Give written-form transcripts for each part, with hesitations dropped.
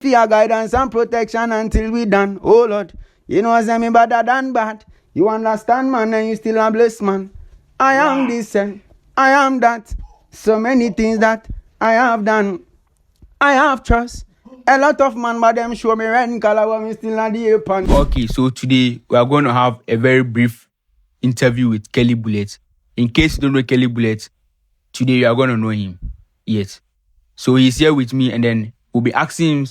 Fear, guidance, and protection until we done. Oh Lord, you know say me better than bad. You understand, man, and you still a blessed man. I am this and I am that. So many things that I have done. I have trust. A lot of man, but them show me red color, but me still not the apron. Okay, so today we are going to have a very brief interview with Kelly Bullet. In case you don't know Kelly Bullet, today you are going to know him. Yes. So he's here with me, and then we'll be asking him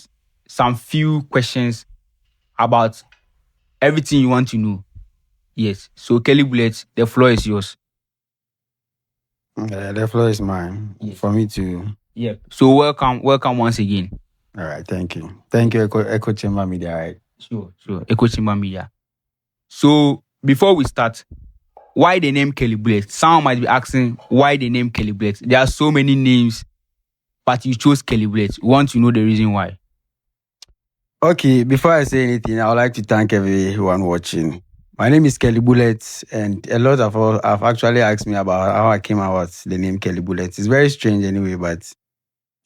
some few questions about everything you want to know. Yes. So Kelly Bullet, the floor is yours. The floor is mine for me to. Yep. So welcome once again. All right, thank you. Thank you, Echo Chamber Media, right? Sure. Echo Chamber Media. So before we start, why the name Kelly Bullet? Someone might be asking why the name Kelly Bullet. There are so many names, but you chose Kelly Bullet. We want to know the reason why. Okay, before I say anything, I would like to thank everyone watching. My name is Kelly Bullet, and a lot of all have actually asked me about how I came about the name Kelly Bullet. It's very strange anyway, but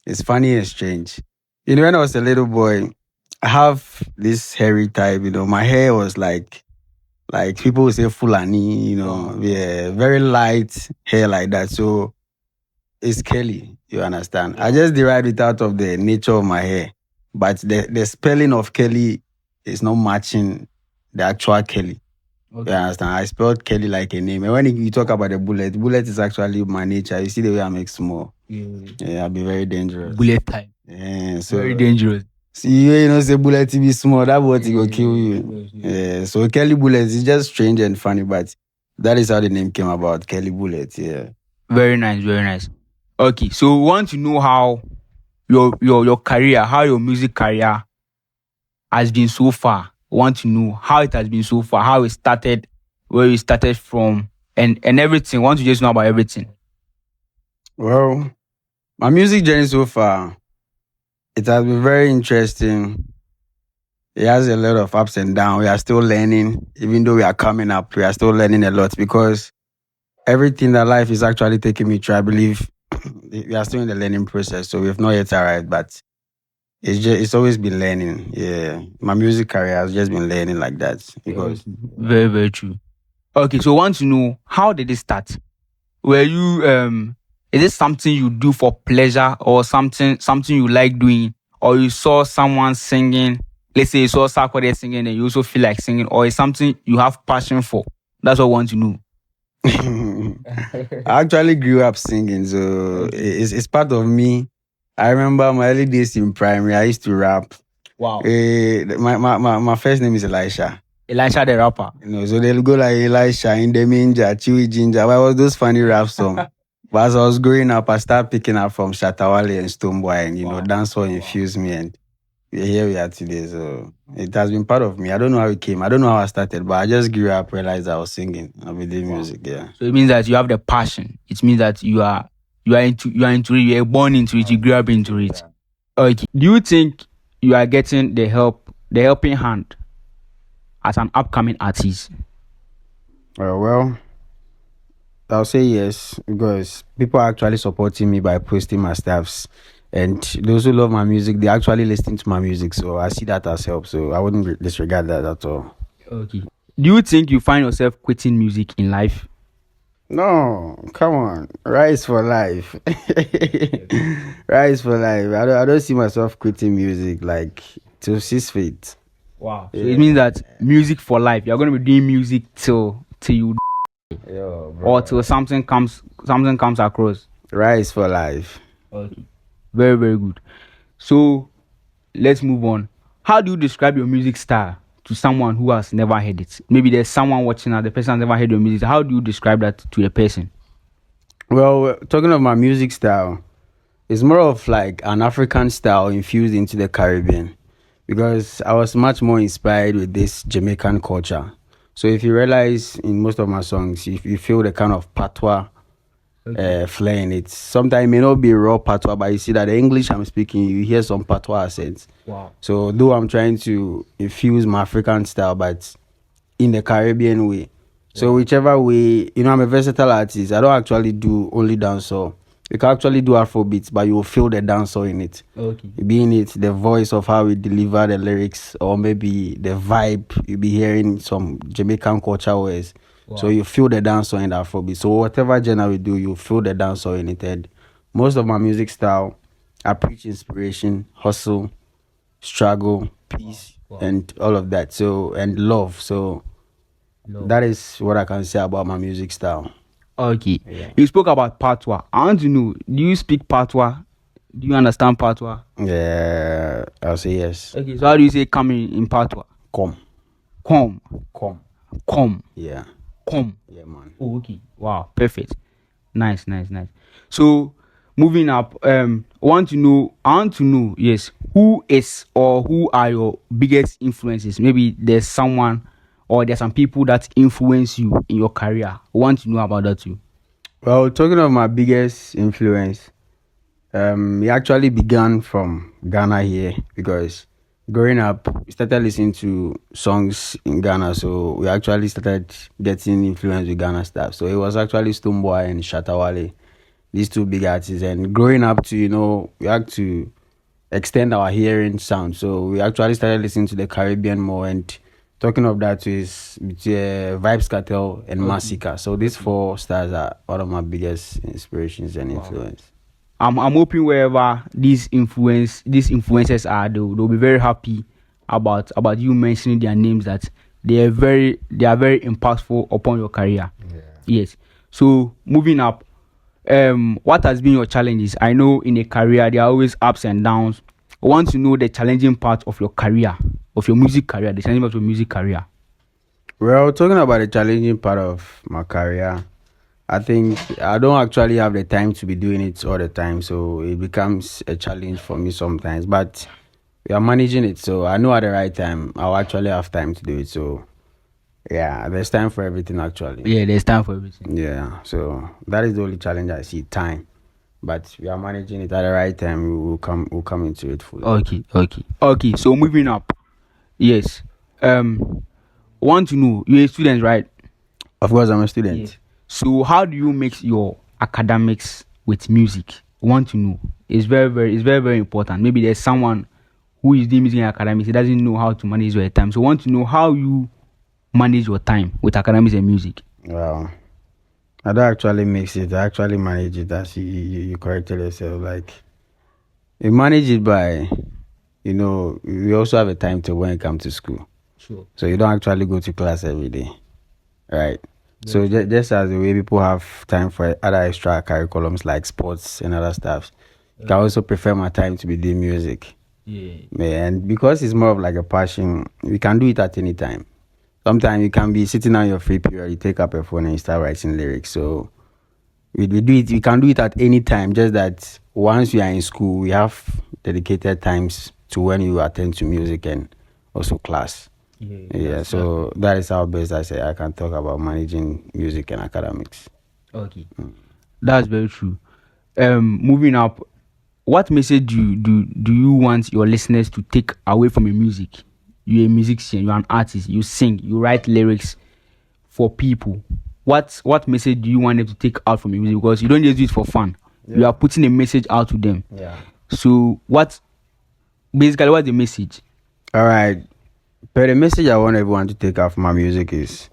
it's funny and strange. You know, when I was a little boy, I have this hairy type. You know, my hair was like people would say Fulani. You know, yeah, very light hair like that. So it's Kelly. You understand? I just derived it out of the nature of my hair, but the spelling of Kelly is not matching the actual Kelly. Okay. You understand? I spelled Kelly like a name. And when you talk about the bullet is actually my nature. You see the way I make small. Yeah, I'll be very dangerous. Bullet time. Yeah, so very dangerous. See, you know, say bullet to be small, that what it will kill you. Yeah, so Kelly Bullet is just strange and funny, but that is how the name came about, Kelly Bullet. Yeah. Very nice. Okay, so we want to know how your career, how your music career has been so far. We want to know how it has been so far, how it started, where you started from, and everything. We want to just know about everything. Well, my music journey so far, it has been very interesting. It has a lot of ups and downs. We are still learning. Even though we are coming up, we are still learning a lot because everything that life is actually taking me through, I believe we are still in the learning process. So we've not yet arrived, but it's always been learning. Yeah. My music career has just been learning like that. Because very, very true. Okay, so I want to know, how did it start? Were you is it something you do for pleasure or something you like doing, or you saw someone singing? Let's say you saw Sarkodie singing and you also feel like singing, or it's something you have passion for? That's what I want to know. I actually grew up singing, so it's part of me. I remember my early days in primary, I used to rap. Wow. My first name is Elisha. Elisha the rapper. You know, so they'll go like Elisha, in the Minja, Chewy Ginger. But it was those funny rap songs. But as I was growing up, I started picking up from Shatawale and Stonebwoy, and know, dancehall infused me, and here we are today. So it has been part of me. I don't know how it came. I don't know how I started, but I just grew up, realized I was singing. I'll be doing music. Yeah. So it means that you have the passion. It means that you are into it. You are born into it. You grew up into it. Okay. Do you think you are getting the helping hand as an upcoming artist? Well, I'll say yes, because people are actually supporting me by posting my stuffs. And those who love my music, they actually listen to my music. So I see that as help. So I wouldn't disregard that at all. Okay. Do you think you find yourself quitting music in life? No, come on. Rise for life. Rise for life. I don't see myself quitting music like to 6 feet. Wow. So it means that music for life. You're going to be doing music till you or till something comes across. Rise for life. Okay. Very, very good. So let's move on. How do you describe your music style to someone who has never heard it? Maybe there's someone watching now, the person has never heard your music. How do you describe that to a person? Well, talking of my music style, it's more of like an African style infused into the Caribbean, because I was much more inspired with this Jamaican culture. So if you realize in most of my songs, if you feel the kind of patois flair in it. Sometimes it may not be raw patois, but you see that the English I'm speaking, you hear some patois accents. Wow. So though I'm trying to infuse my African style, but in the Caribbean way. So whichever way, I'm a versatile artist. I don't actually do only dancehall. You can actually do Afrobeats, but you will feel the dancer in it. Okay. Being it the voice of how we deliver the lyrics, or maybe the vibe, you'll be hearing some Jamaican culture ways. So Wow. you feel the dancer in the Afrobeat. So whatever genre we do, you feel the dancer in it. And most of my music style, I preach inspiration, hustle, struggle, peace, Wow. and all of that. So, and love. So No. that is what I can say about my music style. Okay. Yeah. You spoke about patois. I want to know, do you speak patois? Do you understand patois? Yeah, I'll say yes. Okay, so how do you say come in patois? Come. Come. Come. Come. Yeah. Come. Yeah, man. Oh, okay. Wow, perfect. Nice. So moving up, I want to know, yes, who is or who are your biggest influences? Maybe there's someone or there's some people that influence you in your career. I want to know about that too. Well, talking of my biggest influence, it actually began from Ghana here, because growing up, we started listening to songs in Ghana, so we actually started getting influence with Ghana stuff. So it was actually Stonebwoy and Shatawale, these two big artists. And growing up to, we had to extend our hearing sound. So we actually started listening to the Caribbean more. And talking of that is Vibes Cartel and Massacre. So these four stars are one of my biggest inspirations and influence. I'm hoping wherever these influencers are, they'll be very happy about you mentioning their names, that they are very impactful upon your career. Yeah. Yes. So moving up, what has been your challenges? I know in a career there are always ups and downs. I want to know the challenging part of your career, of your music career, the challenging part of your music career. Well, talking about the challenging part of my career, I think I don't actually have the time to be doing it all the time, so it becomes a challenge for me sometimes. But we are managing it, so I know at the right time I'll actually have time to do it. So yeah, there's time for everything actually. Yeah, there's time for everything. Yeah, so that is the only challenge I see, time. But we are managing it at the right time. We'll come into it fully. Okay. So moving up, yes. Want to know, you're a student, right? Of course, I'm a student. Yeah. So how do you mix your academics with music? Want to know. It's very important. Maybe there's someone who is doing music and academics, he doesn't know how to manage your time. So want to know how you manage your time with academics and music. Well, I don't actually mix it. I actually manage it, as you corrected yourself. Like, you manage it by, we also have a time to when you come to school. Sure. So you don't actually go to class every day, right? Yeah. So just as the way people have time for other extra curriculums like sports and other stuff, I can also prefer my time to be doing music. Yeah. And because it's more of like a passion, we can do it at any time. Sometimes you can be sitting on your free period, you take up a phone and you start writing lyrics. So we do it. We can do it at any time. Just that once you are in school, we have dedicated times to when you attend to music and also class. Yeah. So that is how best I can talk about managing music and academics. Okay. That's very true. Moving up, what message do you want your listeners to take away from your music? You're a musician, you're an artist, you sing, you write lyrics for people. What message do you want them to take out from your music? Because you don't just do it for fun. Yeah. You are putting a message out to them. Yeah. So what's the message? All right. But the message I want everyone to take out from my music is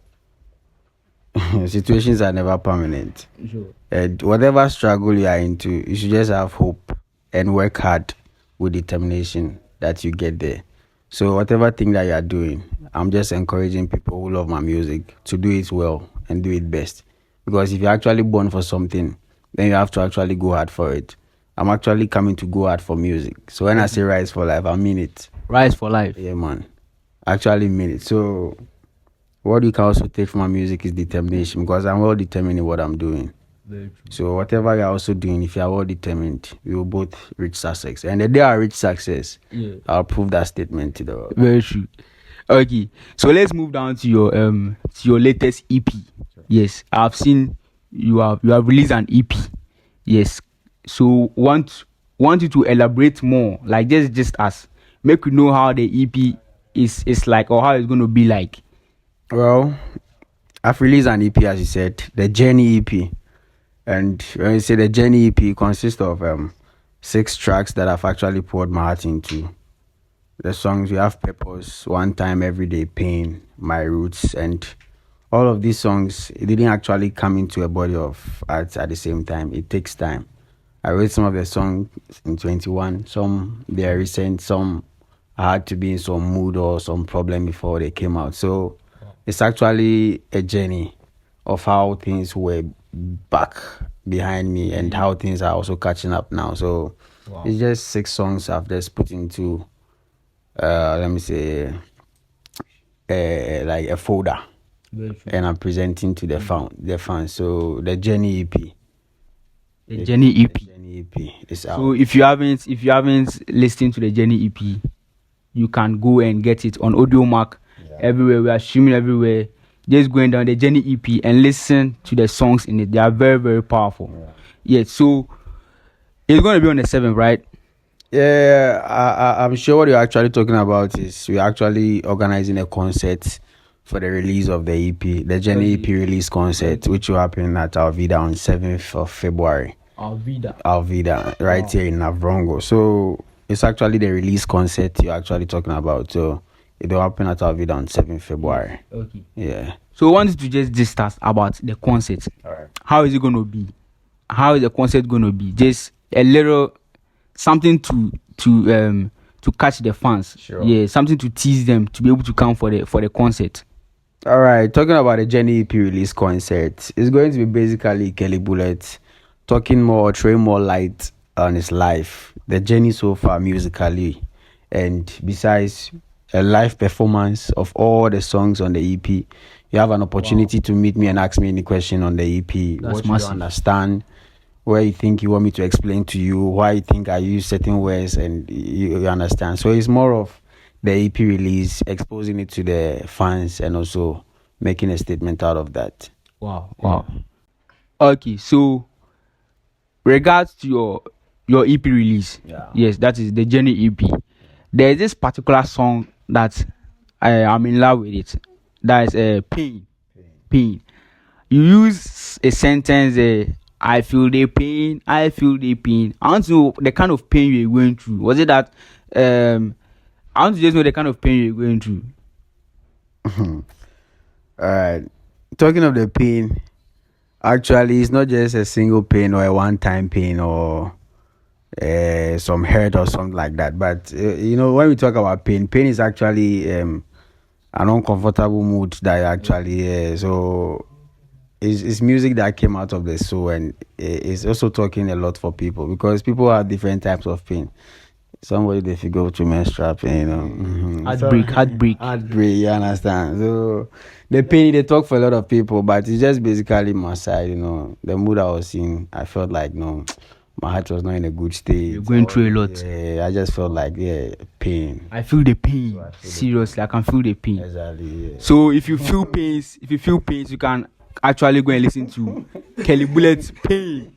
situations are never permanent. Sure. And whatever struggle you are into, you should just have hope and work hard with determination that you get there. So whatever thing that you are doing, I'm just encouraging people who love my music to do it well and do it best. Because if you're actually born for something, then you have to actually go hard for it. I'm actually coming to go hard for music. So when I say Rise for Life, I mean it. Rise for Life. Yeah, man. I actually mean it. So what you can also take from my music is determination, because I'm well determined in what I'm doing. Very true. So whatever you're also doing, if you're well determined, we will both reach success. And the day I reach success, I'll prove that statement to the world. Very true. Okay, so let's move down to your latest EP. Sure. Yes, I've seen you have released an EP. Yes, so want you to elaborate more, like just us, make you know how the EP is like, or how it's going to be like. Well, I've released an EP, as you said, the Journey EP. And when you say the Journey EP consists of 6 tracks that I've actually poured my heart into. The songs we have Purpose, One Time, Everyday Pain, My Roots, and all of these songs, it didn't actually come into a body of art at the same time. It takes time. I wrote some of the songs in 21, some they are recent, some I had to be in some mood or some problem before they came out. So it's actually a journey of how things were back behind me and how things are also catching up now. So it's just 6 songs I've just put into let me say like a folder, and I'm presenting to the fans. So the Journey EP. The Journey EP. The Journey EP is out. So if you haven't listened to the Journey EP, you can go and get it on Audio Mac. Everywhere. We are streaming everywhere. Just going down the Journey EP and listen to the songs in it. They are very, very powerful. Yeah. So it's going to be on the 7th, right? Yeah, I'm sure what you're actually talking about is we're actually organizing a concert for the release of the EP, the Journey EP release concert, which will happen at Alvida on 7th of February. Alvida, right here in Navrongo. So it's actually the release concert you're actually talking about. So it will happen at Alvida on 7th February. Okay. Yeah. So I wanted to just discuss about the concert. All right. How is it going to be? How is the concert going to be? Just a little something to catch the fans. Sure. Yeah, something to tease them to be able to come for the concert. All right, talking about the Journey EP release concert, it's going to be basically Kelly Bullet talking more, throwing more light on his life, the journey so far musically, and besides a live performance of all the songs on the EP. You have an opportunity to meet me and ask me any question on the EP. That's what massive. you understand, where you think you want me to explain to you, why you think I use certain words, and you understand. So it's more of the EP release, exposing it to the fans, and also making a statement out of that. Wow. Okay, so regards to your EP release, yes, that is the Journey EP. There is this particular song that I'm in love with it. That is pain. You use a sentence. I feel the pain. I want to know the kind of pain you're going through. Was it that? I want to just know the kind of pain you're going through. All right. Talking of the pain, actually, it's not just a single pain or a one-time pain or some hurt or something like that. But when we talk about pain is actually an uncomfortable mood that actually. So it's music that came out of the soul, and it's also talking a lot for people because people have different types of pain. Somebody they go to menstrual pain, Heartbreak. You understand? So the pain they talk for a lot of people, but it's just basically my side. The mood I was in, I felt like my heart was not in a good state. You're going through a lot. Yeah, I just felt like pain. I feel the pain. Seriously, I can feel the pain. Exactly. Yeah. So if you feel pains, you can actually go and listen to Kelly Bullet's Pain.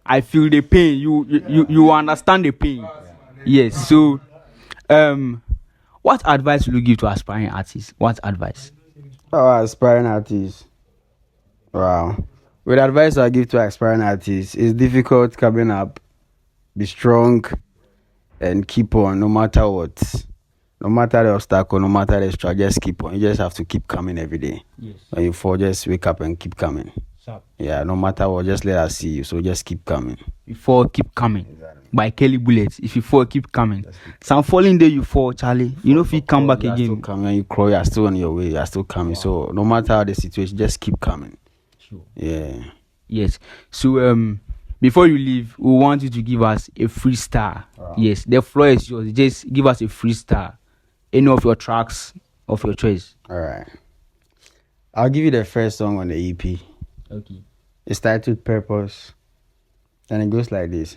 I feel the pain. You understand the pain. Yes. So, what advice will you give to aspiring artists? What advice? Oh, aspiring artists. Wow. With advice I give to aspiring artists, it's difficult coming up. Be strong and keep on no matter what. No matter the obstacle, no matter the struggle, just keep on. You just have to keep coming every day. Yes. When you fall, just wake up and keep coming. Sharp. Yeah, no matter what, just let us see you. So just keep coming. You fall, keep coming. Exactly. By Kelly Bullet. If you fall, keep coming. Some falling there, you fall, Charlie. You know if you come back you again. Still coming, you crawl, you are still on your way. You are still coming. So no matter how the situation, just keep coming. Sure. Yeah. Yes. So before you leave, we want you to give us a freestyle. Wow. Yes, the floor is yours. Just give us a freestyle. Any of your tracks of your choice. All right. I'll give you the first song on the EP. Okay. It's titled Purpose. And it goes like this.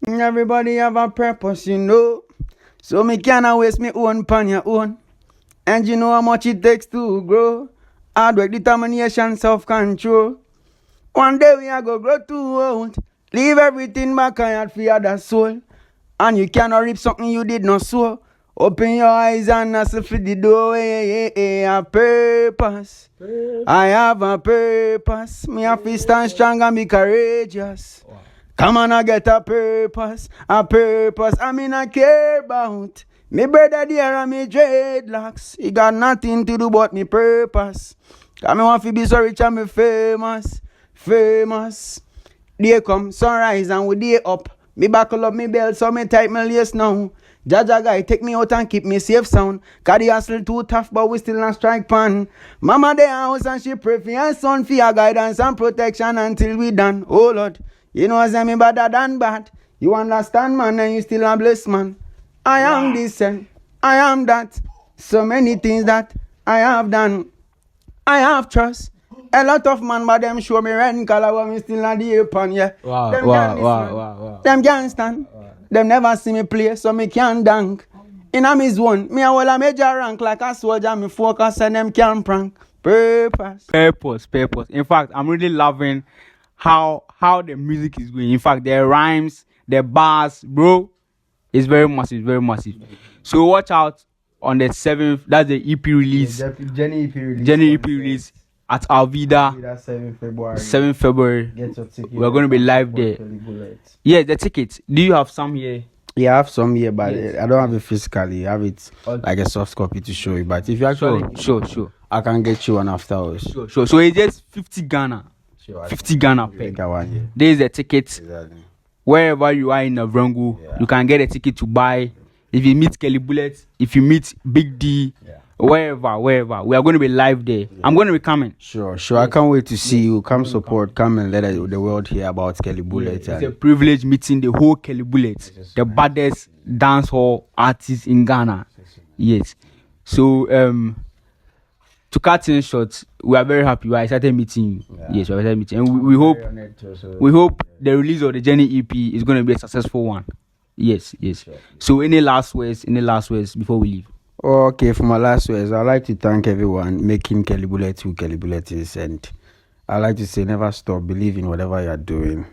Everybody have a purpose, So me cannot waste me own pan your own. And you know how much it takes to grow. Hard work, determination, self-control. One day we are go grow too old. Leave everything back and for other soul. And you cannot reap something you did not sow. Open your eyes and I see for the doorway. A purpose. I have a purpose. Me have to stand strong and be courageous. Come on, I get a purpose. A purpose. I mean, I care about. Me brother there and me dreadlocks. He got nothing to do but me purpose. Cause me want to be so rich and me famous. Famous. Day come, sunrise and we day up. Me buckle up me belt so me tight my lace now. Jaja guy take me out and keep me safe sound. Cause the hustle too tough but we still not strike pan. Mama dey house and she pray for her son for her guidance and protection until we done. Oh Lord, you know say me better than bad. You understand man and you still a blessed man. I am this and I am that. So many things that I have done. I have trust. A lot of man, but them show me red color when me still not the upon, yeah. Wow, Them wow, can't wow, listen. wow, wow. Them can't stand. Them never see me play, so me can't dunk. In a me zone, me a well a major rank like a soldier, me focus and them can't prank. Purpose. Purpose. In fact, I'm really loving how the music is going. In fact, their rhymes, their bars, bro, it's very massive, very massive. So watch out on the 7th. That's the EP release. Jenny EP release. Jenny EP release at Alvida, That's 7 February. 7th February. Get your ticket. We're going to be live there. Yeah, the tickets. Do you have some here? Yeah, I have some here, but Yes. I don't have it physically. I have it like a soft copy to show you. But if you actually, Sure. I can get you one afterwards. Sure. So it's just 50 Ghana. 50 Ghana per. Take that one here. There is the ticket. Exactly. Wherever you are in Navrangu, you can get a ticket to buy. If you meet Kelly Bullet, if you meet Big D, wherever, we are going to be live there. I'm going to be coming. Sure. I can't wait to see you. Come support. Come and let the world hear about Kelly Bullet. It's a privilege meeting the whole Kelly Bullet, the baddest dancehall artist in Ghana. Yes. So to cut things short, we are very happy. We are excited meeting you. Yes, we are excited meeting, and we hope the release of the Jenny EP is going to be a successful one. Yes. So any last words before we leave? Okay, for my last words, I'd like to thank everyone making Kelly Bullet who Kelly Bullet is, and I'd like to say never stop. Believe in whatever you're doing.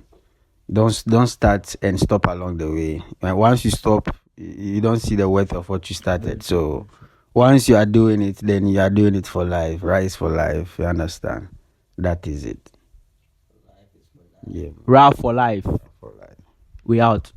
Don't start and stop along the way. And once you stop, you don't see the worth of what you started. So once you are doing it, then you are doing it for life. Rise for life. You understand? That is it. Yeah. Rap for life. For life. We out.